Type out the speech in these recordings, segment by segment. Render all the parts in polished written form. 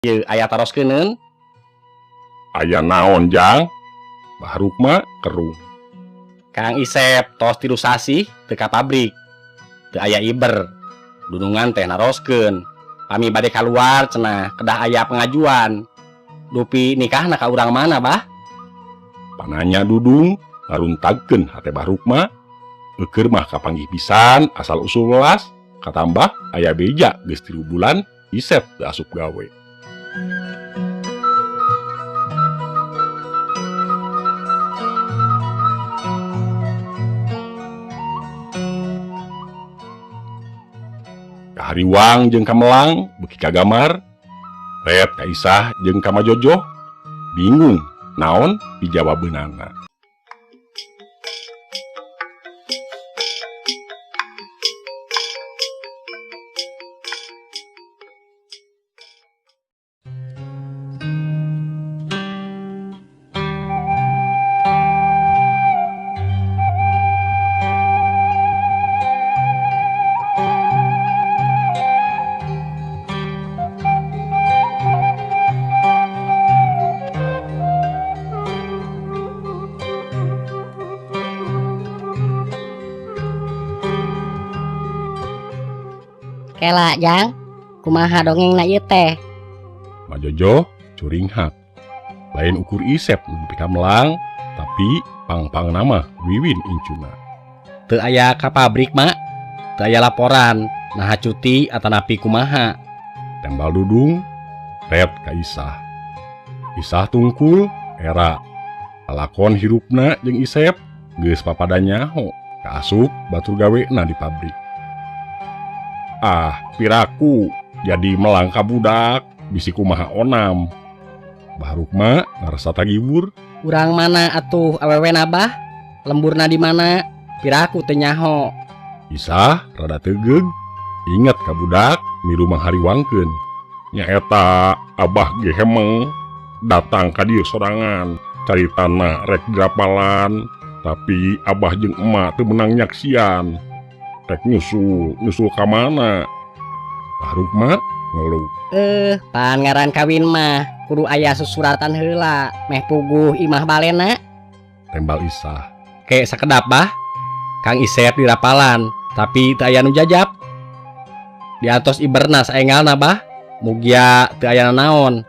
Ye aya taroskeun. Aya naon jang? Bahruk mah kerung. Kang Isep tos tilu sasih teu ka pabrik. Teu aya iber. Dunungan teh naroskeun. Kami bade kaluar cenah kedah aya pengajuan. Dupi nikahna ka urang mana, Bah? Pananya Dudung ngaruntagkeun hate Bahruk mah. Eukeur mah kapanggih pisan asal usul welas. Katambah aya beja geus 3 bulan Isep teu asup gawe. Kahariwang jeung Kamelang beuki kagamar, ret ka Isah jeung ka Majojoh bingung naon pijawabeunana. Kela jang, kumaha dongengna ieu teh? Majojoh curing hak. Lain ukur Isep nepi ka Melang, tapi pang-pang nama Wiwin incuna. Teu aya ka pabrik, Mak. Teu aya laporan, naha cuti atanapi kumaha. Tembal Dudung, ret ka Isah. Isah tungkul, era. Lalakon hirupna jeung Isep, geus papada nyaho, kaasup batur gawena di pabrik. Ah, piraku, jadi melangka budak, bisi kumaha onam. Bahruk mah ngarasa tagibur. Urang mana atuh awewena Bah? Lemburna di mana? Piraku teu nyaho. Isah rada tegeug, inget ka budak milu manghariwangkeun. Nyaeta Abah ge hemeng datang ka dieu sorangan, caritana rek dirapalan, tapi Abah jeung emak teu menang nyaksian. Rek nyusul ka mana? Bahruk mah ngeluh. Pan ngaran kawin mah kudu aya susuratan heula, meh puguh imah balena. Tembal Isah. Ke sakedap, Bah. Kang Isep di rapalan, tapi teu aya nu jajab. Diatos iberna saengalna, Bah. Mugia teu aya naon.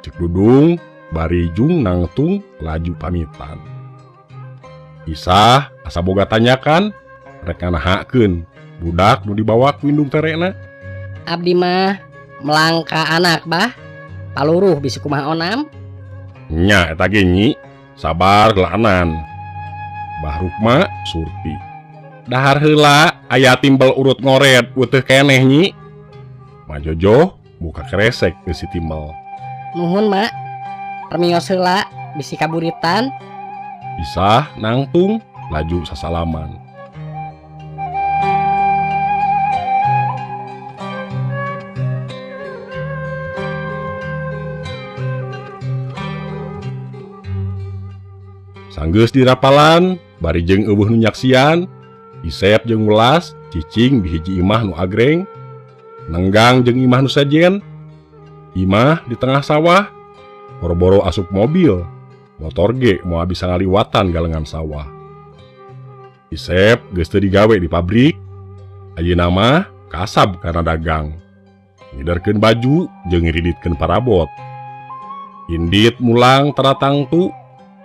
Cek Dudung bari jung nangtung laju pamitan. Isah asa boga tanyakan, rek nganahakeun budak nu dibawa ku indung terena. Abdi mah melangka anak Bah. Paluruh bisi kumaha onam? Nya eta ge nyi, sabar gelaanan. Bahruk mah surti. Dahar heula aya timbel urut ngoret uteuh keneh nyi. Majojoh buka kresek ke si timbel. Nuhun Mak. Permios heula bisi kaburitan. Isah nangtung laju sasalaman. Sanggeus di rapalan, bari jeung eueuh nu nyaksian, Isep jeung Welas cicing di hiji imah nu agreng, nenggang jeung imah nu sejen. Imah di tengah sawah, boro-boro asup mobil, motor ge moal bisa ngaliwatan galengan sawah. Isep geus teu digawe di pabrik, ayeuna mah kasab karena dagang. Ngiderkeun baju jeung ngiriditkeun parabot. Indit mulang taratang tu,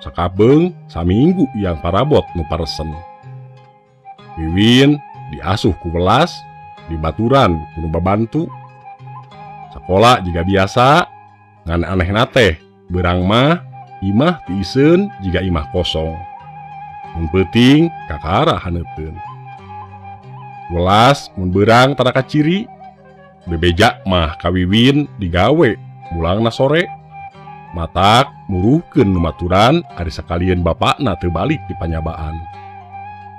sakabeung saminggu yang parabot nu paresen. Wiwin diasuh ku Welas, dibaturan ku nu babantu. Sakola jiga biasa, ngan anehna teh beurang mah imah ti iseun jiga imah kosong. Mun peuting kakara haneuteun. Welas mun beurang tara kaciri, bebeja mah ka Wiwin digawe mulangna sore. Matak muruhkeun numaturan ari sakalian bapakna teu balik di panyabaan.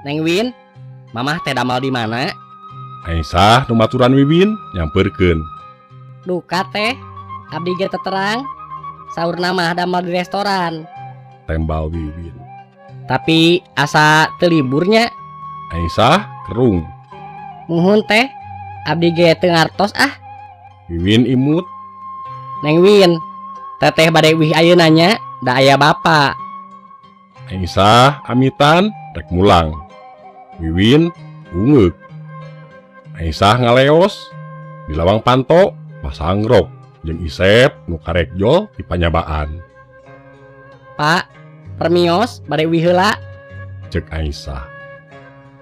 Neng Win, mamah teh damal di mana? Aisyah numaturan Wiwin nyamperkeun. Duka teh, abdi ge teu terang. Saurna mah damal di restoran. Tembal Wiwin. Tapi asa teu liburnya. Aisyah kerung. Muhun teh, abdi ge teu ngartos ah. Wiwin imut. Neng Win, teteh bade wih ayeuna nya, da aya bapa. Aisyah amitan rek mulang. Wiwin ungeuk. Aisyah ngaleos di lawang panto pasang rok jeung Isep nu karek jol di panyabaan. Pak, permios bade wih heula. Cek Aisyah.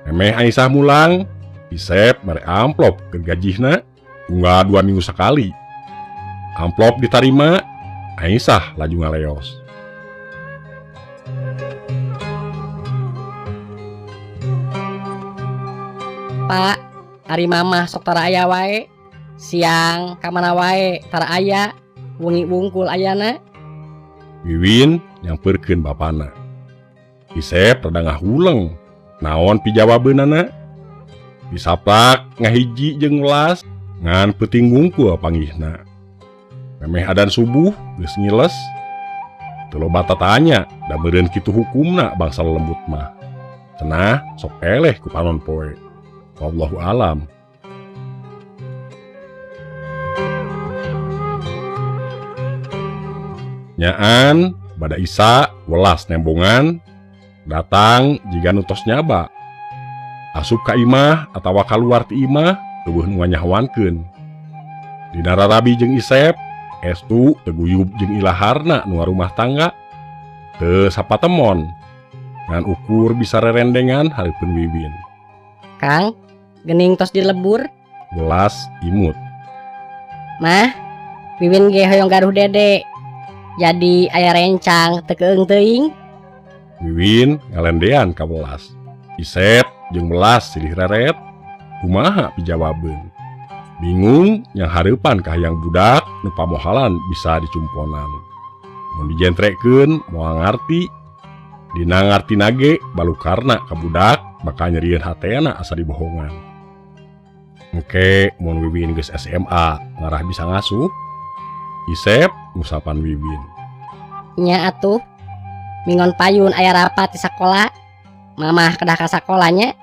Memeh Aisyah mulang, Isep mere amplop ke gajihna unggal 2 minggu sekali. Amplop diterima, Aisyah laju ngaleos. Pak, ari mamah sok tara aya wae. Siang kamana wae tara aya. Wengi wungkul ayana. Wiwin nyamperkeun bapana. Isep rada ngahuleng, naon pijawabeunana? Disaplak ngahiji jeung welas ngan peuting wungkul panggihna. Memeh adan subuh geus ngiles. Teu loba tatanya, da meureun kitu hukumna bangsa lembut mah. Cenah sok eleh ku panon poe. Wallahu alam. Nyaan bada Isa welas nembongan datang jika nutos nyaba. Asup ka imah atawa kaluar ti imah teueuh nu nganyahwankeun. Dina rarabi jeung Isep estu teguyub jeung ilaharna nu rumah tangga teu sapatemon ngan ukur bisa rerendengan hareupeun Wiwin. Kang, gening tos dilebur. Welas imut. Mah, Wiwin ge hoyong gaduh dede. Jadi aya rencang teu keung teuing. Wiwin ngalendean ka Welas. Isep jeung Welas silih reret. Kumaha pijawabeun. Bingung yang hareupan kahayang budak nu pamohalan bisa dicumponan. Mun dijentrekeun moal ngarti. Dina ngartina ge balukarna ka budak bakal nyerieun hatena asa dibohongan. Engke mun Wiwin geus SMA ngarah bisa ngasuh. Isep ngusapan Wiwin. Nya atuh. Mingon payun aya rapat di sakola. Mamah kedah ka sakolanya.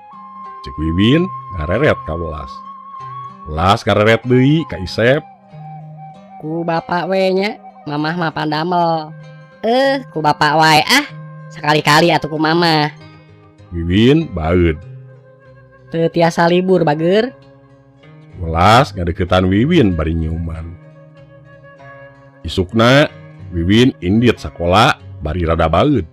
Cek Wiwin ngareret ka Welas. Welas ngareret deui ka Isep. Ku bapak we nya, mamah mah pandamel. Ku bapak wae ah. Sekali-kali atuh ku mamah. Wiwin baeud. Teu tiasa libur bageur. Welas ngadeukeutan Wiwin bari nyuman. Isukna Wiwin indit sakola bari rada baeud.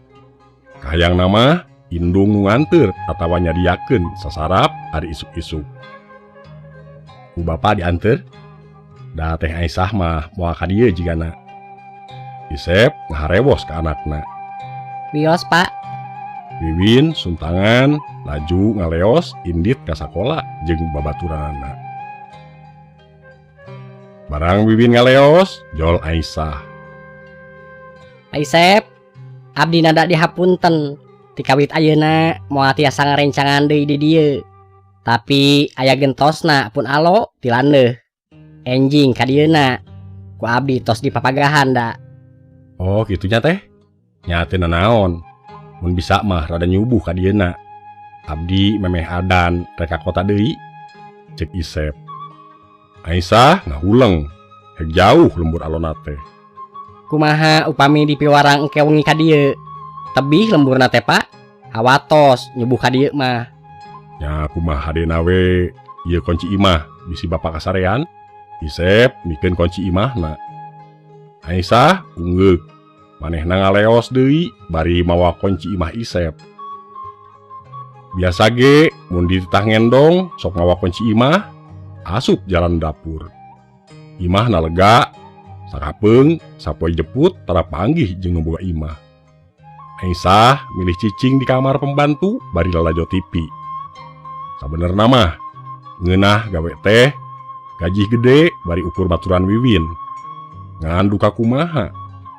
Kahayang nama indung nu nganteur atawa nyadiakeun sasarap ari isuk-isuk. Ku bapa dianteur. Da teh Aisyah mah moal ka dieu jigana. Isep ngaharewos ka anakna. Bios pak. Wiwin suntangan laju ngaleos indit ka sakola jeung babaturanna. Barang Wiwin ngaleos, jol Aisyah. Aisep, abdi nada dihapunten. Tikawit ayeuna moal tiasa ngarencangan deui di dieu. Tapi aya gentosna pun alo tilandeuh. Enjing ka dieuna. Ku abdi tos dipapagahan da. Oh, kitunya teh. Nya teu nanaon. Mun bisa mah rada nyubuh ka dieuna. Abdi memeh adan rek ka kota deui. Cek Isep. Aisyah ngahuleng. Hek jauh lembur alona teh. Kumaha upami dipiwarang engke wengi ka dieu. Tebih lemburna teh pak. Hawatos nyubuh ka dieu mah. Nya kumaha dena we ieu kunci imah bisi bapak kasarean. Isep mikeun kunci imahna. Aisyah ungeuk. Manehna ngaleos deui bari mawa kunci imah Isep. Biasa ge mun dititah ngendong sok mawa kunci imah. Asup jalan dapur. Imahna lega, sakapeung sapoe jeput tara panggih jeung boga imah. Aisyah milih cicing di kamar pembantu bari lalajo TV. Sabenerna mah ngeunah gawe teh, gaji gede bari ukur baturan Wiwin. Ngan duka kumaha,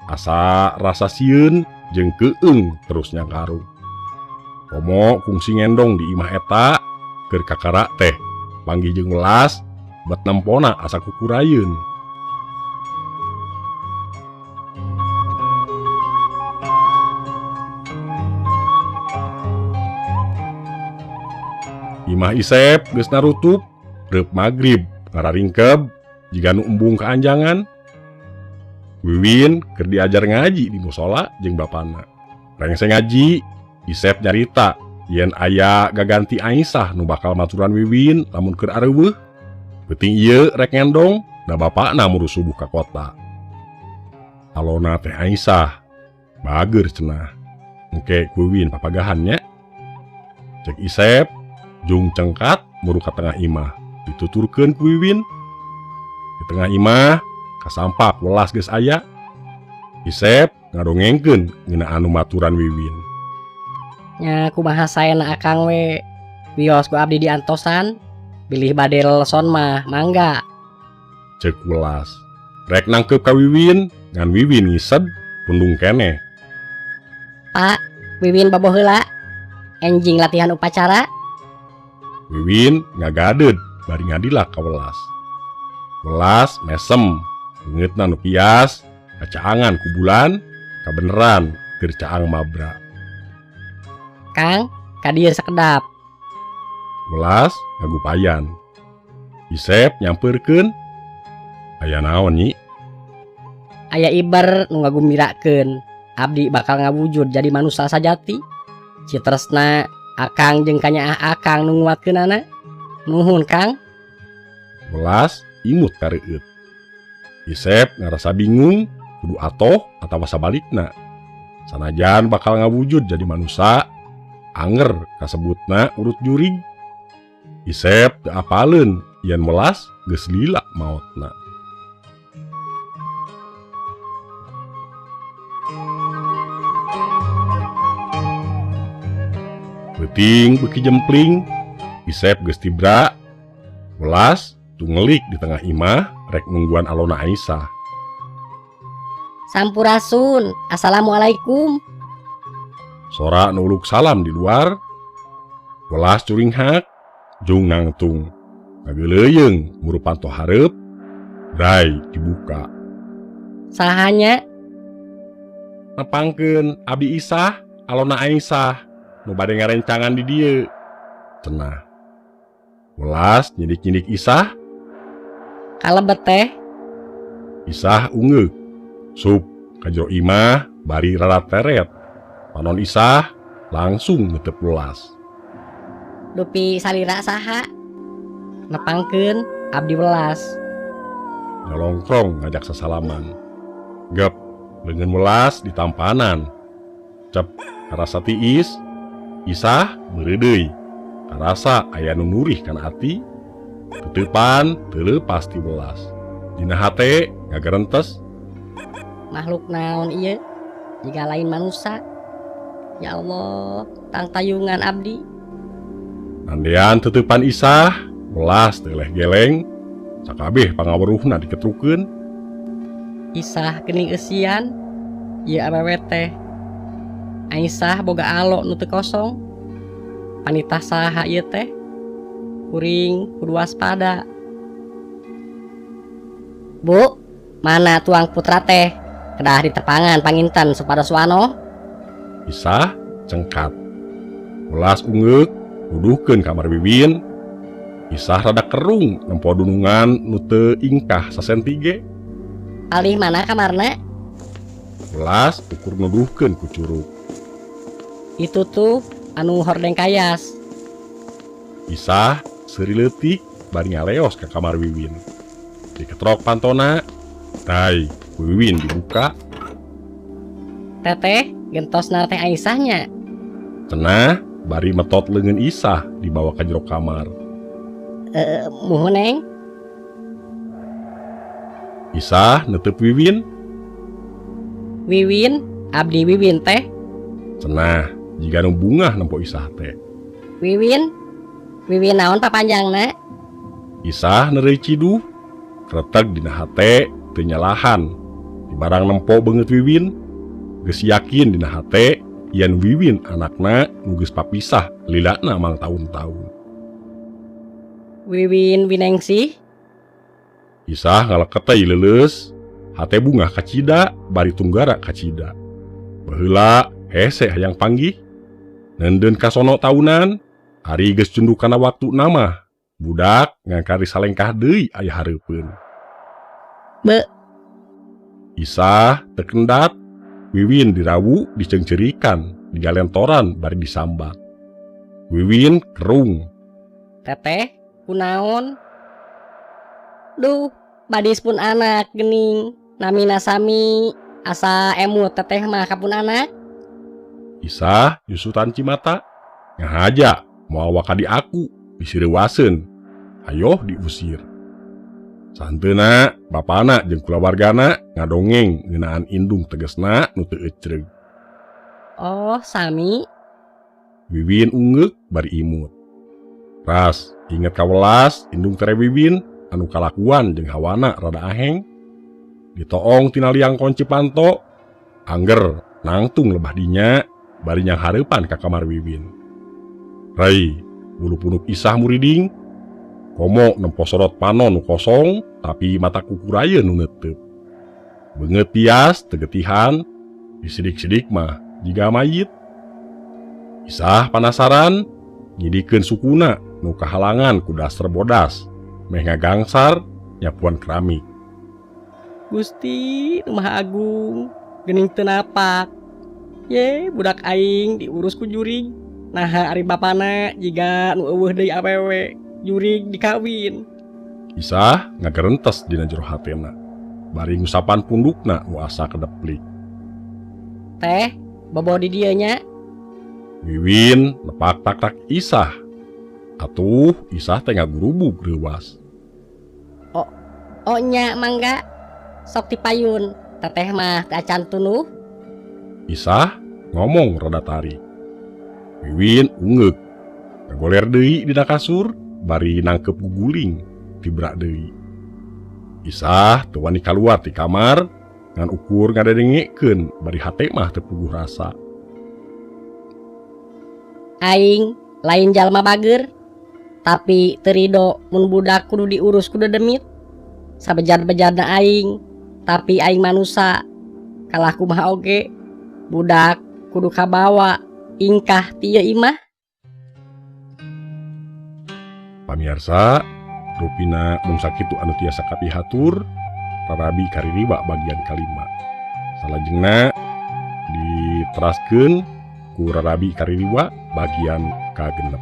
asa rasa sieun jeung keung terus nyangkaru. Komo kungsi ngendong di imah eta keur kakara teh. Panggih jeung Welas bet nempona asa kukurayeun. Imah Isep geus narutup reup magrib ngararingkeb jiga nu embung kaanjangan. Wiwin keur diajar ngaji di musola jeung bapana. Rengse ngaji, Isep nyarita yen aya gaganti Aisyah nu bakal maturan Wiwin lamun keur areuweuh. Penting ieu rek ngendong da bapakna muru subuh ka kota. Alona teh Aisyah, bager cenah. Engke Wiwin papagahannya. Cek Isep, jung cengkat muru ka tengah imah, dituturkeun ku Wiwin. Di tengah imah, kasampak welas geus aya. Isep ngadongengkeun ngeunaan anu maturan Wiwin. Nya kumaha saena akang we. Wios ku abdi di antosan. Bilih bade lelson mah mangga. Cek welas. Rek nangkep ka Wiwin, ngan Wiwin ngised pundung keneh. Pak, Wiwin boboh heula. Enjing latihan upacara. Wiwin ngagaded bari ngadilak ka welas. Welas mesem, beungeutna nu pias, kacaangan ku bulan, kabeneran keur caang mabra. Kang, ka dieu sakedap. Welas ngagupayan. Isep nyampeurkeun. Aya naon nyi? Aya iber nu ngagumbirakeun. Abdi bakal ngawujud jadi manusia sajati. Citresna akang jeung kanyaah akang nu nguatkeunana. Nuhun Kang. Welas imut kareueut. Isep ngarasa bingung kudu atoh atawa sabalikna. Sanajan bakal ngawujud jadi manusia, anger kasebutna urut jurig. Isep teu apaleun yen Welas geus lila maotna. Beuting beuki jempling, Isep geus tibra. Welas tunggelik di tengah imah rek nungguan alona Aisyah. Sampurasun. Assalamualaikum. Sora nuluk salam di luar. Welas curing hak, jung nangtung. Ngageuleuyeng muru panto hareup. Rai dibuka. Sahanya? Nepangkeun abdi Isah, alona Aisyah. Nu bade ngarencangan di dieu. Cenah. Welas nyidik-nyidik Isah. Kalebet teh. Isah ungeuk. Sup ka jero imah bari rarat teret. Panon Isah langsung ngetep Welas. Dupi salira saha? Nepangkeun abdi Welas. Ngelongkrong ngajak sasalaman. Gep, leungeun Welas ditampanan. Cep, karasa tiis. Isah meureun deui. Karasa aya nu nurih kana ati. Tuteupan teu leupas ti Welas. Dina hate ngagarentes. Makhluk naon ieu? Jiga lain manusia. Ya Allah, tang tayungan abdi. Nandean tuteupan Isah, Welas teu leh geleng. Sakabeh pangaweruhna diketrukeun. Isah geuning eusian. Ieu awewe teh. Aisyah boga alo nu teu kosong. Panitah saha ieu teh? Kuring kudu waspada. Bu, mana tuang putra teh? Kedah ditepangan panginten supados wano. Isah cengkat. Welas ungeuk nuduhkeun kamar Wiwin. Isah rada kerung nempo dunungan nu teu ingkah sasenti ge. Alih mana kamarna? Welas ukur nuduhkeun ku curug. Itu tuh anu hordeng kayas. Isah seuri leutik bari ngaleos ka kamar Wiwin. Diketrok pantona. Rai, Wiwin dibuka. Teteh, gentosna teh Aisyahnya. Cenah bari metot leungeun Isah dibawa ka jero kamar. Muhun Neng. Isah netep Wiwin. Wiwin, abdi Wiwin teh. Cenah jika nu bungah nempo Isah teh. Wiwin, Wiwin naon papanjangna? Isah neureuy ciduh. Kreteg dina hate teu nyalahan. Di barang nempo beungeut Wiwin. Geus yakin dina hate yen Wiwin anakna nu geus papisah lilana mang taun-taun. Wiwin Winengsih. Isah ngaleket teh leuleus. Hate bungah ka cida bari tunggara ka cida. Baheula hese hayang panggih. Neundeun ka sono taunan. Ari geus cunduk kana waktu nama. Budak ngangkari salengkah deui aya hareupeun. Be. Isah tekendat, Wiwin dirawu dicengcerikan, digalentoran bari disambat. Wiwin kerung. Teteh, kunaon? Duh, badis pun anak gening. Namina sami asa emut teteh mah kapun anak. Isah yusutan cimata. Ngahaja mau wakadi aku disirewaseun. Ayo diusir. Santena bapana jeung kulawargana ngadongeng ngeunaan indung tegesna nu teu ecreug. Oh, sami. Wiwin ungeuk bari imut. Ras inget kawelas indung tere Wiwin anu kalakuan jeung hawana rada aheng. Ditoong tina liang kunci panto. Angger nangtung lebah dinya bari nyang hareupan ka kamar Wiwin. Rai, bulu punuk Isah muriding. Komo nempo sorot panon nu kosong tapi mata kukuraya nu neuteup. Beungeut tias tegetihan disidik-sidik mah jiga mayit. Isah panasaran nyidikeun sukuna nu kahalangan ku daster bodas meh ngagangsar nyapuan keramik. Gusti, Maha Agung, geuning teu napak. Ye, budak aing diurus ku jurig. Naha ari bapana jiga nu eueuh deui awewe, jurig dikawin. Isah ngagerentes dina jero hatena. Bari ngusapan pundukna nu asa kedeplik. Teh, bobo di dieu nya. Wiwin nepak tak-tak Isah. Atuh Isah teh ngagurubug reuwas. Oh nya mangga. Sok dipayun, teteh mah teu acan tunuh. Isah ngomong rada tari. Wiwin ungeuk. Ngagoler deui dina kasur bari nangkep guguling tibrak deui. Isah teu wani kaluar ti kamar ngan ukur ngadedengekeun bari hate mah teu puguh rasa. Aing lain jalma bager, tapi teu ridho mun budak kudu diurus ku dedemit. Sabejad-bejadna aing, tapi aing manusa. Kalah kumaha oge, budak kudu kabawa ingkah ti ieu imah. Pamirsa, rupina mung sakitu anu tiasa kapihatur, rarabi kaririwa bagian kalima. Salajengna diteraskeun ku rarabi kaririwa bagian kagenep.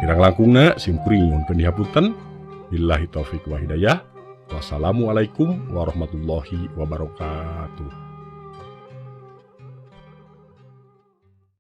Kirang langkungna simkuring nyuhunkeun dihapunten. Billahi taufik wa hidayah. Wassalamualaikum warahmatullahi wabarakatuh.